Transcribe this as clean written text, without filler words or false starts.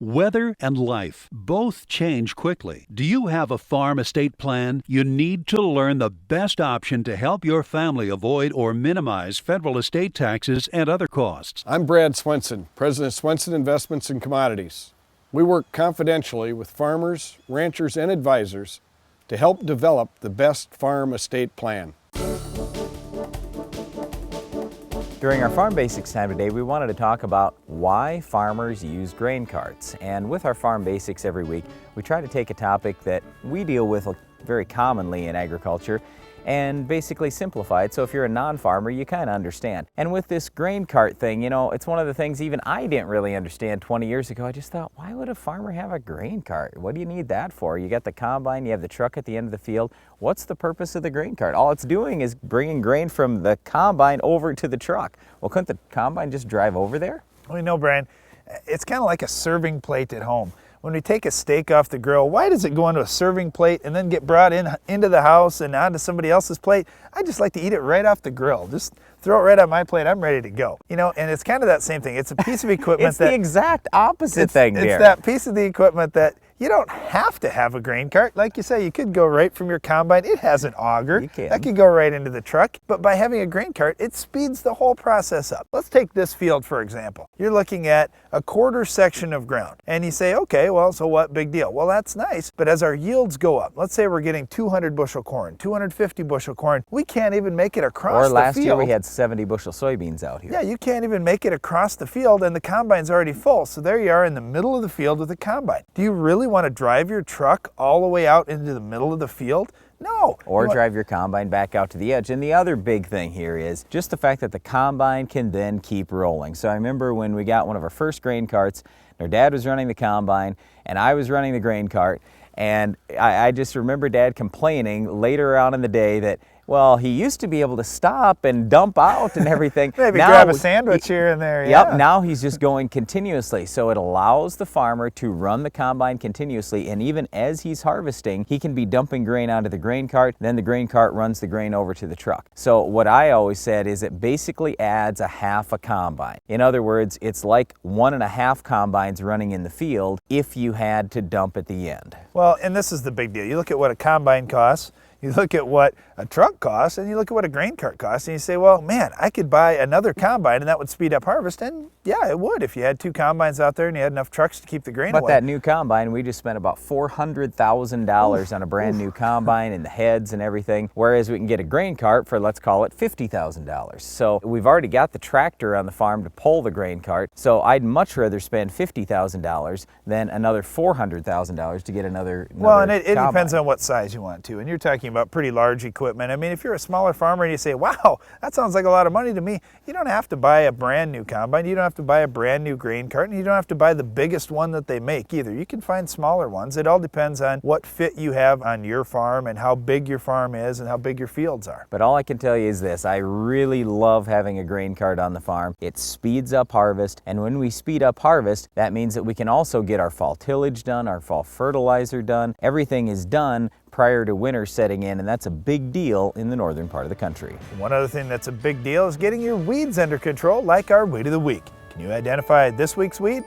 Weather and life both change quickly. Do you have a farm estate plan? You need to learn the best option to help your family avoid or minimize federal estate taxes and other costs. I'm Brad Swenson, President of Swenson Investments and Commodities. We work confidentially with farmers, ranchers, and advisors to help develop the best farm estate plan. During our Farm Basics time today, we wanted to talk about why farmers use grain carts. And with our Farm Basics every week, we try to take a topic that we deal with very commonly in agriculture and basically simplify it so if you're a non-farmer, you kind of understand. And with this grain cart thing, you know, it's one of the things even I didn't really understand 20 years ago. I just thought, why would a farmer have a grain cart? What do you need that for? You got the combine, you have the truck at the end of the field. What's the purpose of the grain cart? All it's doing is bringing grain from the combine over to the truck. Well, couldn't the combine just drive over there? Well, you know, Brian, it's kind of like a serving plate at home. When we take a steak off the grill, why does it go into a serving plate and then get brought into the house and onto somebody else's plate? I just like to eat it right off the grill. Just throw it right on my plate, I'm ready to go. You know, and it's kind of that same thing. It's a piece of equipment it's the exact opposite thing there. It's that piece of the equipment that you don't have to have a grain cart. Like you say, you could go right from your combine. It has an auger. You can. That could go right into the truck. But by having a grain cart, it speeds the whole process up. Let's take this field, for example. You're looking at a quarter section of ground. And you say, okay, well, so what, big deal? Well, that's nice. But as our yields go up, let's say we're getting 200 bushel corn, 250 bushel corn, we can't even make it across the field. Or last year we had 70 bushel soybeans out here. Yeah, you can't even make it across the field and the combine's already full. So there you are in the middle of the field with a combine. Do you really want to drive your truck all the way out into the middle of the field? No. Or drive your combine back out to the edge. And the other big thing here is just the fact that the combine can then keep rolling. So I remember when we got one of our first grain carts, our dad was running the combine and I was running the grain cart. And I just remember Dad complaining later on in the day that, well, he used to be able to stop and dump out and everything. Maybe now, grab a sandwich here and there. Yep, yeah. Now he's just going continuously. So it allows the farmer to run the combine continuously, and even as he's harvesting, he can be dumping grain onto the grain cart, then the grain cart runs the grain over to the truck. So what I always said is it basically adds a half a combine. In other words, it's like 1.5 combines running in the field if you had to dump at the end. Well, and this is the big deal. You look at what a combine costs, you look at what a truck costs, and you look at what a grain cart costs, and you say, well, man, I could buy another combine and that would speed up harvest. And yeah, it would if you had 2 combines out there and you had enough trucks to keep the grain away. But that new combine, we just spent about $400,000 on a brand new combine and the heads and everything, whereas we can get a grain cart for, let's call it, $50,000. So we've already got the tractor on the farm to pull the grain cart, so I'd much rather spend $50,000 than another $400,000 to get another Well, and it combine. depends on what size you want to. And you're talking about pretty large equipment. I mean, if you're a smaller farmer and you say, wow, that sounds like a lot of money to me, you don't have to buy a brand new combine, you don't have to buy a brand new grain cart, and you don't have to buy the biggest one that they make either. You can find smaller ones. It all depends on what fit you have on your farm and how big your farm is and how big your fields are. But all I can tell you is this, I really love having a grain cart on the farm. It speeds up harvest, and when we speed up harvest, that means that we can also get our fall tillage done, our fall fertilizer done. Everything is done prior to winter setting in, and that's a big deal in the northern part of the country. One other thing that's a big deal is getting your weeds under control, like our weed of the week. Can you identify this week's weed?